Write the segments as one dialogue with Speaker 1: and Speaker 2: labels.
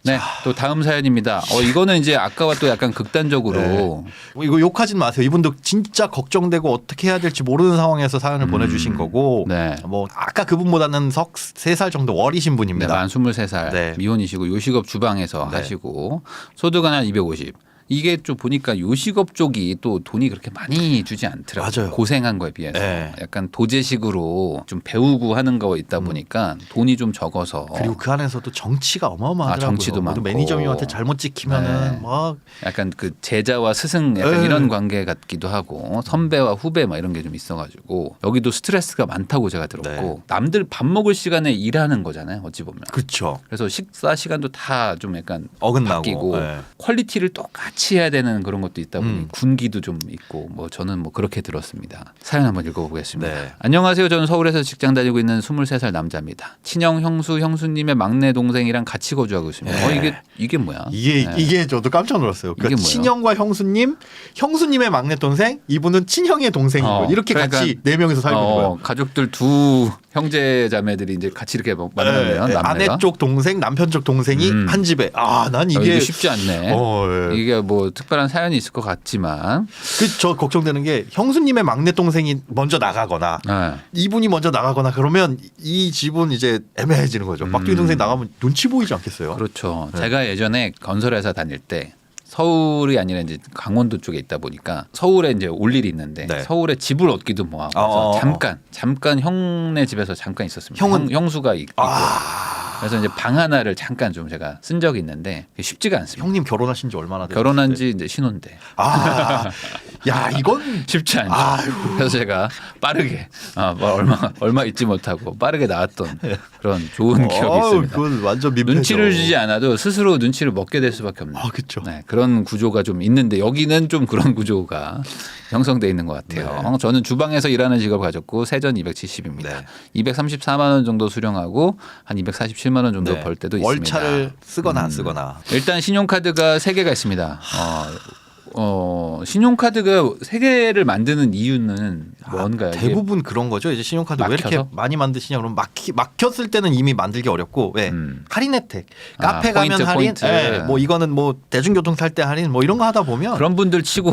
Speaker 1: 네, 또 다음 사연입니다. 이거는 이제 아까와 또 약간 극단적으로
Speaker 2: 이거 욕하진 마세요. 이분도 진짜 걱정되고 어떻게 해야 될지 모르는 상황에서 사연을 보내주신 거고
Speaker 1: 네.
Speaker 2: 뭐 아까 그분보다는 석 3살 정도 어리신
Speaker 1: 네,
Speaker 2: 분입니다.
Speaker 1: 만 23살
Speaker 2: 네.
Speaker 1: 미혼이시고 요식업 주방에서
Speaker 2: 네.
Speaker 1: 하시고 소득은 한 250. 이게 좀 보니까 요식업 쪽이 또 돈이 그렇게 많이 주지 않더라고요.
Speaker 2: 맞아요.
Speaker 1: 고생한 거에 비해서.
Speaker 2: 네.
Speaker 1: 약간 도제식으로 좀 배우고 하는 거 있다 보니까 돈이 좀 적어서.
Speaker 2: 그리고 그 안에서도 정치가 어마어마하더라고요.
Speaker 1: 정치도 많고.
Speaker 2: 매니저님한테 잘못 찍히면은
Speaker 1: 네.
Speaker 2: 막
Speaker 1: 약간 그 제자와 스승 약간
Speaker 2: 네.
Speaker 1: 이런 관계 같기도 하고 선배와 후배 막 이런 게 좀 있어가지고 여기도 스트레스가 많다고 제가 들었고
Speaker 2: 네.
Speaker 1: 남들 밥 먹을 시간에 일하는 거잖아요. 어찌 보면.
Speaker 2: 그렇죠.
Speaker 1: 그래서 식사 시간도 다 좀 약간
Speaker 2: 어긋나고.
Speaker 1: 바뀌고
Speaker 2: 네.
Speaker 1: 퀄리티를 똑같이 해야 되는 그런 것도 있다 보니
Speaker 2: 음.
Speaker 1: 군기도 좀 있고 뭐 저는 뭐 그렇게 들었습니다. 사연 한번 읽어보겠습니다.
Speaker 2: 네.
Speaker 1: 안녕하세요. 저는 서울에서 직장 다니고 있는 23살 남자입니다. 친형 형수 형수님의 막내 동생이랑 같이 거주하고 있습니다.
Speaker 2: 네.
Speaker 1: 이게 뭐야?
Speaker 2: 이게 저도 깜짝 놀랐어요.
Speaker 1: 이게
Speaker 2: 그러니까
Speaker 1: 뭐예요?
Speaker 2: 친형과 형수님, 형수님의 막내 동생, 이분은 친형의 동생이고 이렇게
Speaker 1: 그러니까,
Speaker 2: 같이 4명이서 살고 있는 거예요.
Speaker 1: 가족들 두 형제 자매들이 이제 같이 이렇게 만나네요.
Speaker 2: 네, 아내 쪽 동생, 남편 쪽 동생이 한 집에. 난
Speaker 1: 이게 쉽지 않네.
Speaker 2: 예.
Speaker 1: 이게 뭐 특별한 사연이 있을 것 같지만
Speaker 2: 저 걱정되는 게 형수님의 막내 동생이 먼저 나가거나
Speaker 1: 네.
Speaker 2: 이분이 먼저 나가거나 그러면 이 집은 이제 애매해지는 거죠. 막둥이 동생 나가면 눈치 보이지 않겠어요?
Speaker 1: 그렇죠.
Speaker 2: 네.
Speaker 1: 제가 예전에 건설회사 다닐 때 서울이 아니라 이제 강원도 쪽에 있다 보니까 서울에 이제 올 일이 있는데
Speaker 2: 네.
Speaker 1: 서울에 집을 얻기도 뭐하고 그래서 잠깐 형네 집에서 잠깐 있었습니다. 형수가 있고 그래서 이제 방 하나를 잠깐 좀 제가 쓴 적이 있는데 쉽지가 않습니다.
Speaker 2: 형님 결혼하신 지 얼마나 됐어요?
Speaker 1: 결혼한 지 이제 신혼인데
Speaker 2: 야 이건
Speaker 1: 쉽지 않죠. 그래서 제가 빠르게 뭐 얼마 잊지 못하고 빠르게 나왔던 그런 좋은 기억이 있습니다.
Speaker 2: 그건 완전 민폐죠.
Speaker 1: 눈치를 주지 않아도 스스로 눈치를 먹게 될 수밖에 없는.
Speaker 2: 그렇죠.
Speaker 1: 네, 그런 구조가 좀 있는데 여기는 좀 그런 구조가 형성돼 있는 것 같아요.
Speaker 2: 네.
Speaker 1: 저는 주방에서 일하는 직업을 가졌고 세전 270입니다.
Speaker 2: 네.
Speaker 1: 234만 원 정도 수령하고 한 247만 원 정도
Speaker 2: 네.
Speaker 1: 벌 때도 있습니다.
Speaker 2: 월차를 쓰거나 안 쓰거나.
Speaker 1: 일단 신용카드가 3개가 있습니다. 신용카드가 3개를 만드는 이유는 뭔가요? 이게
Speaker 2: 대부분 그런 거죠. 이제 신용카드 왜 이렇게
Speaker 1: 막혀서?
Speaker 2: 많이 만드시냐 그러면 막혔을 때는 이미 만들기 어렵고 왜 할인 혜택, 카페 가면
Speaker 1: 포인트,
Speaker 2: 할인,
Speaker 1: 포인트.
Speaker 2: 뭐 이거는 뭐 대중교통 탈 때 할인, 뭐 이런 거 하다 보면
Speaker 1: 그런 분들 치고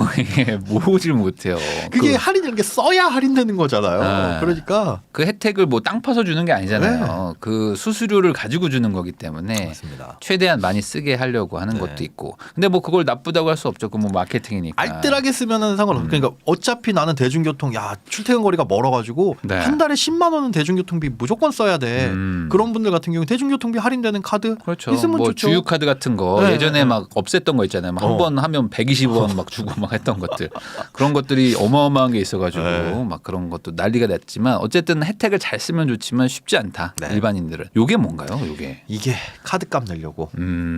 Speaker 1: 모으질 못해요.
Speaker 2: 그게 할인이라는 게 써야 할인되는 거잖아요.
Speaker 1: 네.
Speaker 2: 그러니까
Speaker 1: 그 혜택을 뭐 땅 파서 주는 게 아니잖아요. 그 수수료를 가지고 주는 거기 때문에
Speaker 2: 맞습니다.
Speaker 1: 최대한 많이 쓰게 하려고 하는
Speaker 2: 네.
Speaker 1: 것도 있고. 근데 뭐 그걸 나쁘다고 할 수 없죠. 그 뭐 마케팅이니까.
Speaker 2: 알뜰하게 쓰면은 상관없어요. 그러니까 어차피 나는 대중교통 출퇴근 거리가 멀어가지고
Speaker 1: 네.
Speaker 2: 한 달에 10만 원은 대중교통비 무조건 써야 돼. 그런 분들 같은 경우 대중교통비 할인되는 카드
Speaker 1: 그렇죠.
Speaker 2: 있으면
Speaker 1: 뭐
Speaker 2: 좋죠.
Speaker 1: 주유카드 같은 거
Speaker 2: 네,
Speaker 1: 예전에
Speaker 2: 네.
Speaker 1: 막 없앴던 거 있잖아요. 한 번 하면 120원 막 주고 막 했던 것들. 그런 것들이 어마어마한 게 있어가지고
Speaker 2: 네.
Speaker 1: 막 그런 것도 난리가 났지만 어쨌든 혜택을 잘 쓰면 좋지만 쉽지 않다.
Speaker 2: 네.
Speaker 1: 일반인들은. 요게 뭔가요? 요게.
Speaker 2: 이게 카드값 내려고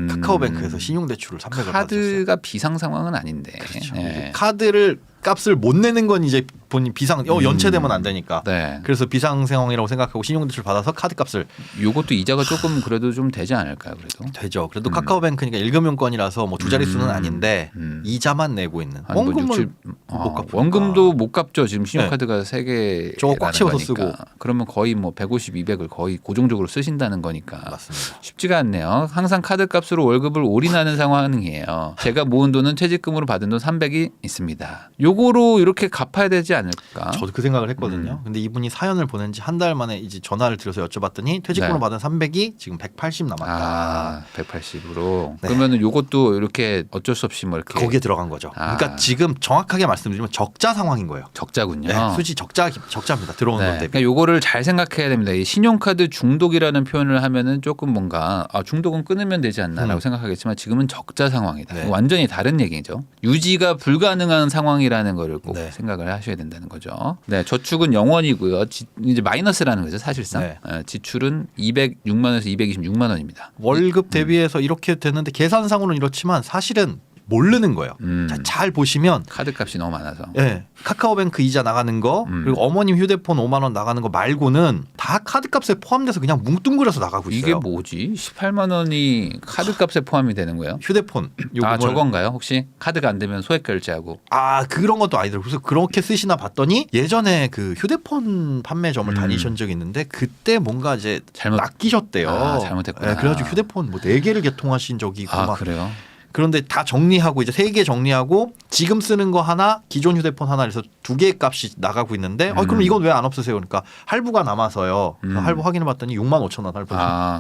Speaker 2: 카카오뱅크에서 신용대출을 300을 받았어요.
Speaker 1: 카드가 비상 상황은 아닌데.
Speaker 2: 그렇죠.
Speaker 1: 예.
Speaker 2: 카드를 값을 못 내는 건 이제 본인 비상 연체되면 안 되니까.
Speaker 1: 네.
Speaker 2: 그래서 비상 상황이라고 생각하고 신용대출 받아서 카드 값을
Speaker 1: 요것도 이자가 조금 그래도 좀 되지 않을까요? 그래도
Speaker 2: 되죠. 그래도 카카오뱅크니까 일금융권이라서 뭐 두 자릿수는 아닌데 이자만 내고 있는.
Speaker 1: 한 뭐
Speaker 2: 원금을
Speaker 1: 60,
Speaker 2: 못 갚으니까.
Speaker 1: 원금도 못 갚죠. 지금 신용카드가 세 개.
Speaker 2: 저거 꽉 채워서 쓰고.
Speaker 1: 그러면 거의 뭐 150, 200을 거의 고정적으로 쓰신다는 거니까
Speaker 2: 맞습니다.
Speaker 1: 쉽지가 않네요. 항상 카드값으로 월급을 올인하는 상황이에요. 제가 모은 돈은 퇴직금으로 받은 돈 300이 있습니다. 요거로 이렇게 갚아야 되지 않을까?
Speaker 2: 저도 그 생각을 했거든요. 근데 이분이 사연을 보낸 지 한 달 만에 이제 전화를 드려서 여쭤봤더니 퇴직금으로
Speaker 1: 네.
Speaker 2: 받은 300이 지금 180 남았다.
Speaker 1: 180으로.
Speaker 2: 네.
Speaker 1: 그러면은 요것도 이렇게 어쩔 수 없이 뭐 이렇게
Speaker 2: 거기에 들어간 거죠. 그러니까 지금 정확하게 말씀드리면 적자 상황인 거예요.
Speaker 1: 적자군요.
Speaker 2: 네, 수지 적자입니다. 들어오는 돈 대비.
Speaker 1: 그러니까 요거를 잘 생각해야 됩니다. 이 신용카드 중독이라는 표현을 하면은 조금 뭔가 중독은 끊으면 되지 않나라고 생각하겠지만 지금은 적자 상황이다.
Speaker 2: 네.
Speaker 1: 완전히 다른 얘기죠. 유지가 불가능한 상황이라는 거를 꼭
Speaker 2: 네.
Speaker 1: 생각을 하셔야 된다는 거죠. 네, 저축은 0원이고요. 이제 마이너스라는 거죠, 사실상.
Speaker 2: 네.
Speaker 1: 지출은 206만 원에서 226만 원입니다.
Speaker 2: 월급 대비해서 이렇게 됐는데 계산상으로는 이렇지만 사실은 모르는 거예요. 자, 잘 보시면
Speaker 1: 카드값이 너무 많아서.
Speaker 2: 예, 카카오뱅크 이자 나가는 거 그리고 어머님 휴대폰 5만 원 나가는 거 말고는 다 카드값에 포함돼서 그냥 뭉뚱그려서 나가고 있어요.
Speaker 1: 이게 뭐지? 18만 원이 카드값에 포함이 되는 거예요?
Speaker 2: 휴대폰 요금을
Speaker 1: 저건가요? 혹시 카드가 안 되면 소액 결제하고.
Speaker 2: 그런 것도 아니더라고요. 그래서 그렇게 쓰시나 봤더니 예전에 그 휴대폰 판매점을 다니신 적이 있는데 그때 뭔가 이제 낚이셨대요.
Speaker 1: 잘못했구나.
Speaker 2: 그래가지고 휴대폰 뭐 4개를 개통하신 적이 있고 막
Speaker 1: 그래요?
Speaker 2: 그런데 다 정리하고 이제 3개 정리하고 지금 쓰는 거 하나 기존 휴대폰 하나 해서 2개의 값이 나가고 있는데 그럼 이건 왜 안 없으세요? 그러니까 할부가 남아서요. 할부 확인해 봤더니 6만 5천 원 할부.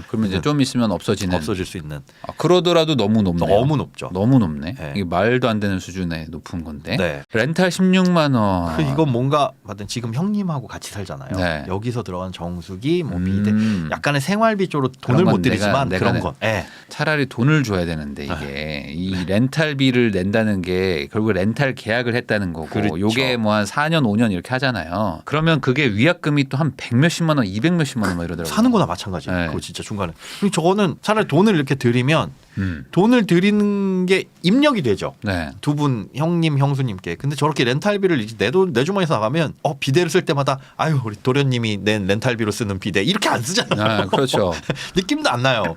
Speaker 1: 그러면 이제 좀 있으면 없어질 수 있는. 그러더라도 너무 높네요.
Speaker 2: 너무 높죠.
Speaker 1: 너무 높네.
Speaker 2: 네.
Speaker 1: 이게 말도 안 되는 수준의 높은 건데.
Speaker 2: 네.
Speaker 1: 렌탈 16만 원.
Speaker 2: 이건 뭔가 받은 지금 형님하고 같이 살잖아요.
Speaker 1: 네.
Speaker 2: 여기서 들어간 정수기, 뭐 비대, 약간의 생활비 쪽으로 돈을 못 드리지만 그런 건.
Speaker 1: 차라리 돈을 줘야 되는데 이게 이 렌탈비를 낸다는 게 결국 렌탈 계약을 했다는 거고,
Speaker 2: 그렇죠.
Speaker 1: 요게 뭐 한 4년 5년 이렇게 하잖아요. 그러면 그게 위약금이 또 한 100몇십만 원, 200몇십만 원 뭐 이러더라고요.
Speaker 2: 사는 거나 마찬가지예요.
Speaker 1: 네.
Speaker 2: 그거 진짜 중간에. 그리고 저거는 차라리 돈을 이렇게 드리면 돈을 드리는 게 입력이 되죠.
Speaker 1: 네.
Speaker 2: 두 분 형님 형수님께. 근데 저렇게 렌탈비를 내 주머니에서 나가면 비대를 쓸 때마다 아유 우리 도련님이 낸 렌탈비로 쓰는 비대 이렇게 안 쓰잖아요.
Speaker 1: 그렇죠.
Speaker 2: 느낌도 안 나요.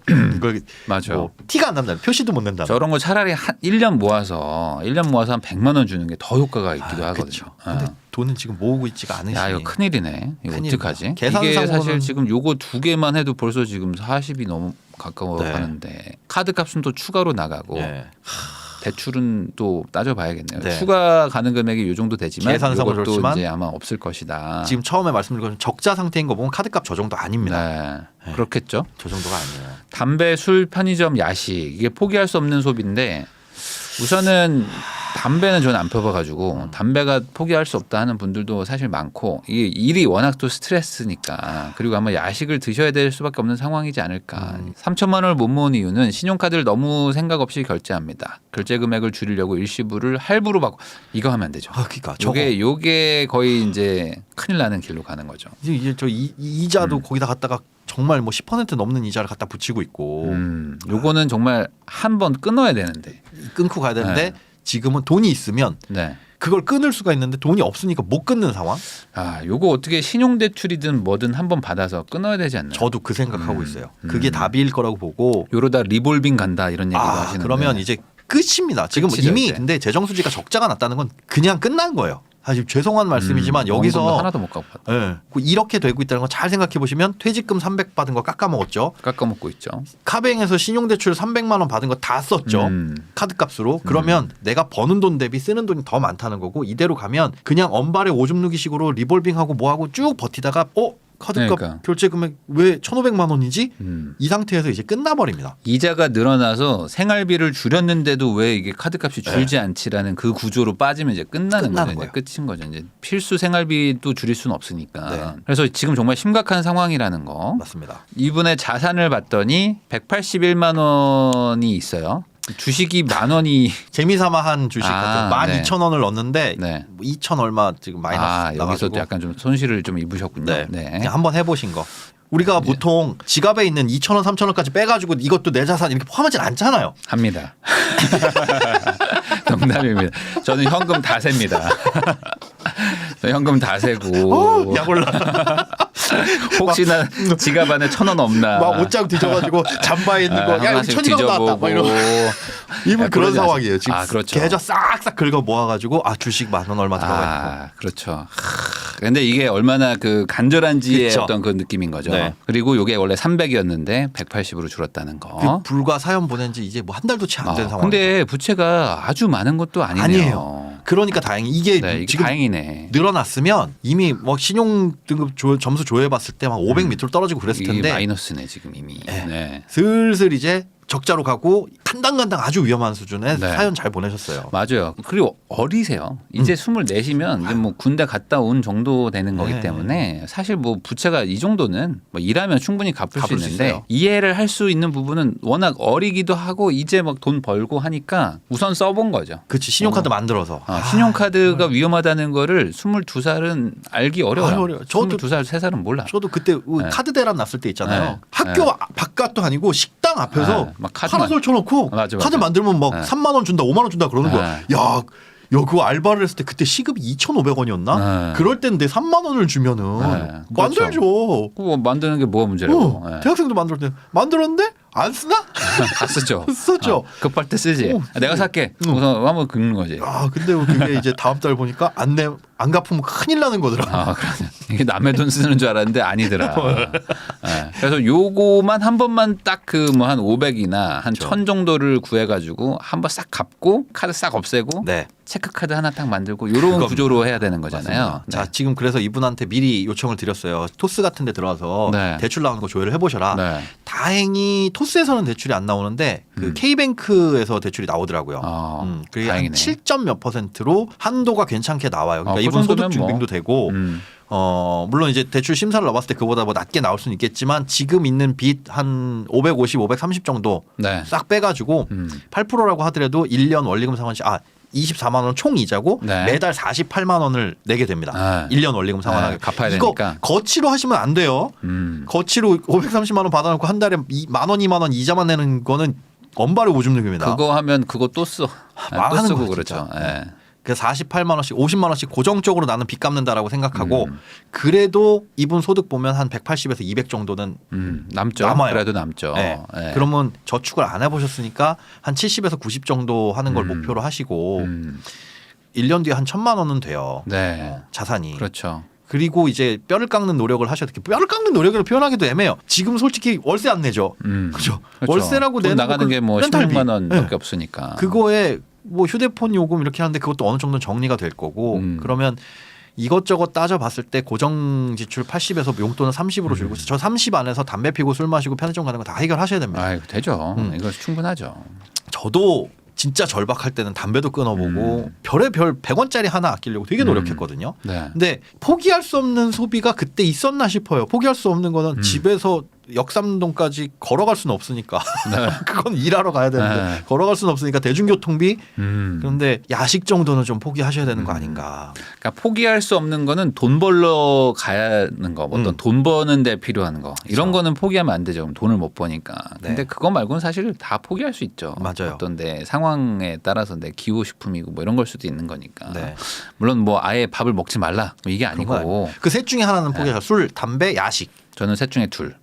Speaker 1: 맞아.
Speaker 2: 티가 안 난다. 표시도 못 낸다.
Speaker 1: 저런 거 차라리 한 1년 모아서 한 100만 원 주는 게 더 효과가 있기도 하거든요.
Speaker 2: 근데 돈은 지금 모으고 있지가 않으시니.
Speaker 1: 야, 이거 큰일이네. 이거 어떡하지?
Speaker 2: 계산상으로는...
Speaker 1: 이게 사실 지금 요거 2개만 해도 벌써 지금 40이 너무 가까워 가는데 카드 값은 또 추가로 나가고 대출은 또 따져봐야겠네요.
Speaker 2: 네.
Speaker 1: 추가 가는 금액이 요 정도 되지만
Speaker 2: 계산상으로
Speaker 1: 이것도
Speaker 2: 그렇지만
Speaker 1: 이제 아마 없을 것이다.
Speaker 2: 지금 처음에 말씀드린 것처럼 적자 상태인 거 보면 카드값 저 정도 아닙니다.
Speaker 1: 네. 그렇겠죠.
Speaker 2: 저 정도가 아니에요.
Speaker 1: 담배, 술, 편의점, 야식 이게 포기할 수 없는 소비인데 우선은 담배는 저는 안 펴봐가지고 담배가 포기할 수 없다 하는 분들도 사실 많고 이게 일이 워낙 또 스트레스니까 그리고 아마 야식을 드셔야 될 수밖에 없는 상황이지 않을까. 3천만 원을 못 모은 이유는 신용카드를 너무 생각 없이 결제합니다. 결제 금액을 줄이려고 일시불을 할부로 받고 이거 하면 안 되죠.
Speaker 2: 그러니까
Speaker 1: 요게 거의 이제 큰일 나는 길로 가는 거죠.
Speaker 2: 이제 저 이자도 거기다 갖다가 정말 뭐 10% 넘는 이자를 갖다 붙이고 있고.
Speaker 1: 요거는 정말 한 번 끊어야 되는데
Speaker 2: 끊고 가야 되는데 지금은 돈이 있으면 그걸 끊을 수가 있는데 돈이 없으니까 못 끊는 상황.
Speaker 1: 요거 어떻게 신용대출이든 뭐든 한 번 받아서 끊어야 되지 않나요?
Speaker 2: 저도 그 생각하고 있어요. 그게 답일 거라고 보고.
Speaker 1: 요러다 리볼빙 간다 이런 얘기도 하시는데.
Speaker 2: 그러면 이제 끝입니다. 지금
Speaker 1: 끝이죠,
Speaker 2: 이미
Speaker 1: 이제.
Speaker 2: 근데 재정수지가 적자가 났다는 건 그냥 끝난 거예요. 사실 죄송한 말씀이지만 여기서
Speaker 1: 하나도 못 갚았다.
Speaker 2: 이렇게 되고 있다는 거 잘 생각해 보시면 퇴직금 300 받은 거 깎아먹었죠.
Speaker 1: 깎아먹고 있죠.
Speaker 2: 카뱅에서 신용대출 300만 원 받은 거 다 썼죠. 카드값으로. 그러면 내가 버는 돈 대비 쓰는 돈이 더 많다는 거고 이대로 가면 그냥 언발에 오줌 누기식으로 리볼빙하고 뭐하고 쭉 버티다가 카드값 결제 금액 왜 1,500만 원이지? 이 상태에서 이제 끝나버립니다.
Speaker 1: 이자가 늘어나서 생활비를 줄였는데도 왜 이게 카드값이 줄지 않지라는 그 구조로 빠지면 이제 끝나는 거죠. 이제 끝인 거죠. 이제 필수 생활비도 줄일 수는 없으니까. 그래서 지금 정말 심각한 상황이라는 거.
Speaker 2: 맞습니다.
Speaker 1: 이분의 자산을 봤더니 181만 원이 있어요. 주식이 10,000원이
Speaker 2: 재미삼아 한 주식 같은 12,000원을 넣었는데 2,000 얼마 지금 마이너스 나가지고
Speaker 1: 여기서 또 약간 좀 손실을 좀 입으셨군요.
Speaker 2: 그냥 한번 해보신 거. 우리가 보통 지갑에 있는 2,000원, 3,000원까지 빼가지고 이것도 내 자산 이렇게 포함하진 않잖아요.
Speaker 1: 합니다. 농담입니다. 저는 현금 다 셉니다. 현금 다 세고.
Speaker 2: 약올라.
Speaker 1: 혹시나 지갑 안에 1,000원 없나.
Speaker 2: 막 옷장 뒤져가지고 잠바에 있는 거. 야, 1,000원 나왔다. 막 이러고. 이분 그런 상황이에요. 지금
Speaker 1: 그렇죠.
Speaker 2: 계좌 싹싹 긁어 모아가지고 주식 10,000원 얼마 들어가 있고.
Speaker 1: 그렇죠. 근데 이게 얼마나 그 간절한지의 어떤 그 느낌인 거죠. 그리고 이게 원래 300이었는데 180으로 줄었다는 거.
Speaker 2: 불과 사연 보낸 지 이제 뭐 한 달도 채 안 된 상황.
Speaker 1: 근데 부채가 아주 많은 것도 아니네요.
Speaker 2: 그러니까 다행히 이게 지금
Speaker 1: 다행이네.
Speaker 2: 늘어났으면 이미 뭐 신용 등급 점수 조회해봤을 때 막 500 밑으로 떨어지고 그랬을 텐데
Speaker 1: 마이너스네 지금 이미.
Speaker 2: 슬슬 이제 적자로 가고 간당간당 아주 위험한 수준의 사연 잘 보내셨어요.
Speaker 1: 맞아요. 그리고 어리세요. 이제 24시면 이제 뭐 군대 갔다 온 정도 되는 거기 때문에 사실 뭐 부채가 이 정도는 뭐 일하면 충분히 갚을 수 있는데 이해를 할 수 있는 부분은 워낙 어리기도 하고 이제 막 돈 벌고 하니까 우선 써본 거죠.
Speaker 2: 그렇지. 신용카드 만들어서.
Speaker 1: 신용카드가 위험하다다는 거를 22살은 알기 어려워요.
Speaker 2: 저도
Speaker 1: 22살, 3살은 몰라.
Speaker 2: 저도 그때 카드 대란 났을 때 있잖아요. 학교 바깥도 아니고 식당 식당 앞에서
Speaker 1: 네, 막
Speaker 2: 파라솔 쳐놓고
Speaker 1: 맞아.
Speaker 2: 카드 만들면 막
Speaker 1: 네.
Speaker 2: 3만 원 준다, 5만 원 준다 그러는 거야.
Speaker 1: 네.
Speaker 2: 야, 그거 알바를 했을 때 그때 시급이 2,500원이었나?
Speaker 1: 네.
Speaker 2: 그럴 때인데 3만 원을 주면은
Speaker 1: 네,
Speaker 2: 만들죠.
Speaker 1: 그거 만드는 게 뭐가 문제라고. 네.
Speaker 2: 대학생도 만들었는데 안 쓰나?
Speaker 1: 다 쓰죠.
Speaker 2: 쓰죠.
Speaker 1: 급할 때 쓰지.
Speaker 2: 오,
Speaker 1: 내가 살게. 우선 한번 긁는 거지.
Speaker 2: 아, 근데 그게 이제 다음 달 보니까 안 갚으면 큰일 나는 거더라.
Speaker 1: 아, 그러네. 이게 남의 돈 쓰는 줄 알았는데 아니더라. 네. 그래서 요거만 한 번만 딱 그 뭐 한 500이나 한 1000 정도를 구해가지고 한 번 싹 갚고 카드 싹 없애고
Speaker 2: 네.
Speaker 1: 체크 카드 하나 딱 만들고 이런
Speaker 2: 그겁니다.
Speaker 1: 구조로 해야 되는 거잖아요.
Speaker 2: 맞습니다. 자, 지금 그래서 이분한테 미리 요청을 드렸어요. 토스 같은 데 들어와서
Speaker 1: 네.
Speaker 2: 대출 나오는 거 조회를 해보셔라.
Speaker 1: 네.
Speaker 2: 다행히 토스에서는 대출이 안 나오는데 그 K뱅크에서 대출이 나오더라고요. 그게 한
Speaker 1: 다행이네.
Speaker 2: 7점 몇 %로 한도가 괜찮게 나와요. 그러니까
Speaker 1: 그
Speaker 2: 이분 소득
Speaker 1: 정도면
Speaker 2: 증빙도
Speaker 1: 뭐.
Speaker 2: 되고 물론 이제 대출 심사를 넣어봤을 때 그보다 뭐 낮게 나올 수는 있겠지만 지금 있는 빚 한 550, 530 정도
Speaker 1: 네.
Speaker 2: 싹 빼가지고 8%라고 하더라도 1년 원리금 상환시 24만 원 총 이자고
Speaker 1: 네.
Speaker 2: 매달 48만 원을 내게 됩니다. 1년 원리금 상환하게.
Speaker 1: 갚아야
Speaker 2: 이거
Speaker 1: 되니까.
Speaker 2: 거치로 하시면 안 돼요. 거치로 530만 원 받아놓고 한 달에 만 원, 2만 원 이자만 내는 거는 엄발의 오줌 누기입니다.
Speaker 1: 그거 하면 그거 또 써. 또
Speaker 2: 망하는
Speaker 1: 쓰고
Speaker 2: 거야,
Speaker 1: 그렇죠.
Speaker 2: 진짜.
Speaker 1: 예.
Speaker 2: 그 48만 원씩 50만 원씩 고정적으로 나는 빚 갚는다라고 생각하고 그래도 이분 소득 보면 한 180에서 200 정도는
Speaker 1: 남죠.
Speaker 2: 남아요.
Speaker 1: 그래도 남죠.
Speaker 2: 네.
Speaker 1: 예.
Speaker 2: 그러면 저축을 안 해보셨으니까 한 70에서 90 정도 하는 걸 목표로 하시고 1년 뒤에 한 1,000만 원은 돼요.
Speaker 1: 네.
Speaker 2: 자산이.
Speaker 1: 그렇죠.
Speaker 2: 그리고 이제 뼈를 깎는 노력을 하셔야 돼요. 뼈를 깎는 노력을 표현하기도 애매해요. 지금 솔직히 월세 안 내죠. 그죠?
Speaker 1: 그렇죠.
Speaker 2: 월세라고
Speaker 1: 돈
Speaker 2: 내는
Speaker 1: 나가는 게 뭐
Speaker 2: 렌탈비.
Speaker 1: 16만 원밖에
Speaker 2: 네.
Speaker 1: 없으니까.
Speaker 2: 그거에 뭐 휴대폰 요금 이렇게 하는데 그것도 어느 정도는 정리가 될 거고 그러면 이것저것 따져봤을 때 고정 지출 80에서 용돈은 30으로 줄고 저 30 안에서 담배 피고 술 마시고 편의점 가는 거 다 해결하셔야 됩니다.
Speaker 1: 아이고 되죠. 이거 충분하죠.
Speaker 2: 저도 진짜 절박할 때는 담배도 끊어보고 별의별 100원짜리 하나 아끼려고 되게 노력했거든요.
Speaker 1: 네.
Speaker 2: 근데 포기할 수 없는 소비가 그때 있었나 싶어요. 포기할 수 없는 거는 집에서 역삼동까지 걸어갈 수는 없으니까 그건 일하러 가야 되는데
Speaker 1: 네.
Speaker 2: 걸어갈 수는 없으니까 대중교통비
Speaker 1: 음.
Speaker 2: 그런데 야식 정도는 좀 포기하셔야 되는 거 아닌가.
Speaker 1: 그러니까 포기할 수 없는 거는 돈 벌러 가는 거, 어떤 돈 버는 데 필요한 거 이런 거는 포기하면 안 되죠. 그럼 돈을 못 버니까. 근데
Speaker 2: 네.
Speaker 1: 그거 말고는 사실 다 포기할 수 있죠.
Speaker 2: 맞아요.
Speaker 1: 어떤 데 상황에 따라서 내 기호식품이고 뭐 이런 걸 수도 있는 거니까.
Speaker 2: 네.
Speaker 1: 물론 뭐 아예 밥을 먹지 말라 뭐 이게 아니고
Speaker 2: 그 셋 중에 하나는 포기하셔. 술, 담배, 야식.
Speaker 1: 저는 셋 중에 둘.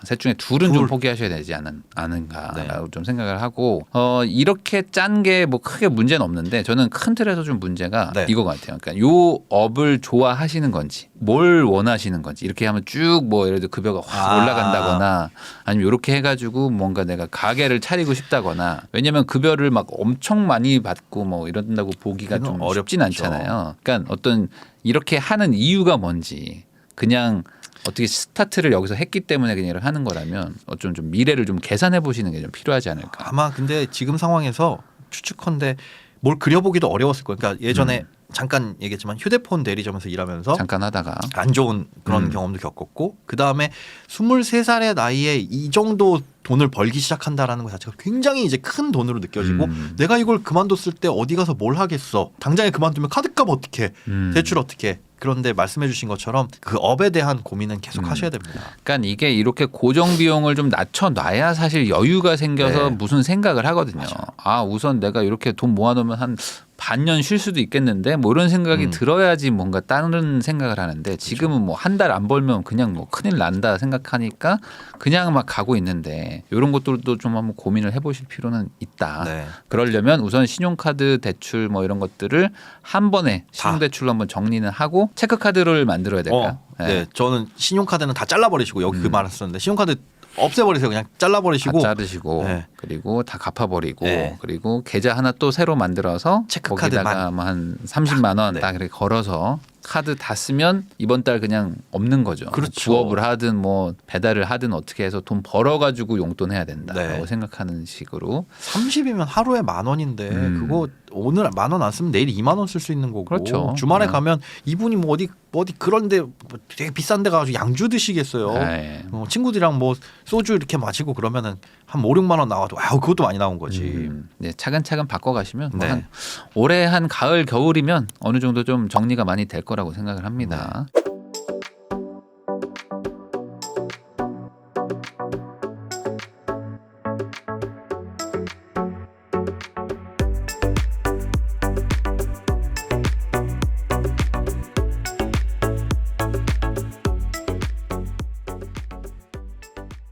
Speaker 1: 셋 중에 둘은 좀
Speaker 2: 둘.
Speaker 1: 포기하셔야 되지 않은가라고
Speaker 2: 네.
Speaker 1: 좀 생각을 하고 이렇게 짠 게 뭐 크게 문제는 없는데 저는 큰 틀에서 좀 문제가
Speaker 2: 네.
Speaker 1: 이거 같아요. 그러니까 요 업을 좋아하시는 건지 뭘 원하시는 건지 이렇게 하면 쭉 뭐 예를 들어 급여가 확 올라간다거나 아니면 이렇게 해가지고 뭔가 내가 가게를 차리고 싶다거나 왜냐하면 급여를 막 엄청 많이 받고 뭐 이런다고 보기가 좀 어렵진
Speaker 2: 어렵죠.
Speaker 1: 않잖아요. 그러니까 어떤 이렇게 하는 이유가 뭔지 그냥 어떻게 스타트를 여기서 했기 때문에 그냥 이렇게 하는 거라면 어쩜 좀 미래를 좀 계산해 보시는 게 좀 필요하지 않을까.
Speaker 2: 아마 근데 지금 상황에서 추측컨대 뭘 그려보기도 어려웠을 거예요. 그러니까 예전에 잠깐 얘기했지만 휴대폰 대리점에서 일하면서
Speaker 1: 잠깐 하다가
Speaker 2: 안 좋은 그런 경험도 겪었고 그 다음에 23살의 나이에 이 정도 돈을 벌기 시작한다라는 것 자체가 굉장히 이제 큰 돈으로 느껴지고 내가 이걸 그만뒀을 때 어디 가서 뭘 하겠어. 당장에 그만두면 카드값 어떻게 대출 어떻게 그런데 말씀해 주신 것처럼 그 업에 대한 고민은 계속 하셔야 됩니다.
Speaker 1: 그러니까 이게 이렇게 고정 비용을 좀 낮춰놔야 사실 여유가 생겨서
Speaker 2: 네.
Speaker 1: 무슨 생각을 하거든요. 아 우선 내가 이렇게 돈 모아놓으면 한 반년 쉴 수도 있겠는데 뭐 이런 생각이 들어야지 뭔가 다른 생각을 하는데 지금은 뭐 한 달 안 벌면 그냥 뭐 큰일 난다 생각하니까 그냥 막 가고 있는데 이런 것들도 좀 한번 고민을 해보실 필요는 있다.
Speaker 2: 네.
Speaker 1: 그러려면 우선 신용카드 대출 뭐 이런 것들을 한 번에 신용대출로 한번 정리는 하고 체크카드를 만들어야 될까?
Speaker 2: 네, 저는 신용카드는 다 잘라버리시고 여기 그 말했었는데 신용카드 없애버리세요. 그냥 잘라버리시고
Speaker 1: 다 자르시고
Speaker 2: 네.
Speaker 1: 그리고 다 갚아버리고
Speaker 2: 네.
Speaker 1: 그리고 계좌 하나 또 새로 만들어서
Speaker 2: 체크카드만.
Speaker 1: 거기다가 뭐 한 30만 원
Speaker 2: 네.
Speaker 1: 딱 이렇게 걸어서 카드 다 쓰면 이번 달 그냥 없는 거죠.
Speaker 2: 그렇죠.
Speaker 1: 부업을 하든 뭐 배달을 하든 어떻게 해서 돈 벌어가지고 용돈해야 된다라고
Speaker 2: 네.
Speaker 1: 생각하는 식으로
Speaker 2: 30이면 하루에 10,000원인데 그거 오늘 10,000원 안 쓰면 내일 20,000원 쓸 수 있는 거고
Speaker 1: 그렇죠.
Speaker 2: 주말에
Speaker 1: 네.
Speaker 2: 가면 이분이 뭐 어디 그런데 뭐 되게 비싼 데 가가지고 양주 드시겠어요.
Speaker 1: 네.
Speaker 2: 친구들이랑 뭐 소주 이렇게 마시고 그러면은 한 5, 6만 원 나와도 아우 그것도 많이 나온 거지.
Speaker 1: 네, 차근차근 바꿔가시면 뭐
Speaker 2: 네.
Speaker 1: 한 올해 한 가을 겨울이면 어느 정도 좀 정리가 많이 될 거라고 생각을 합니다.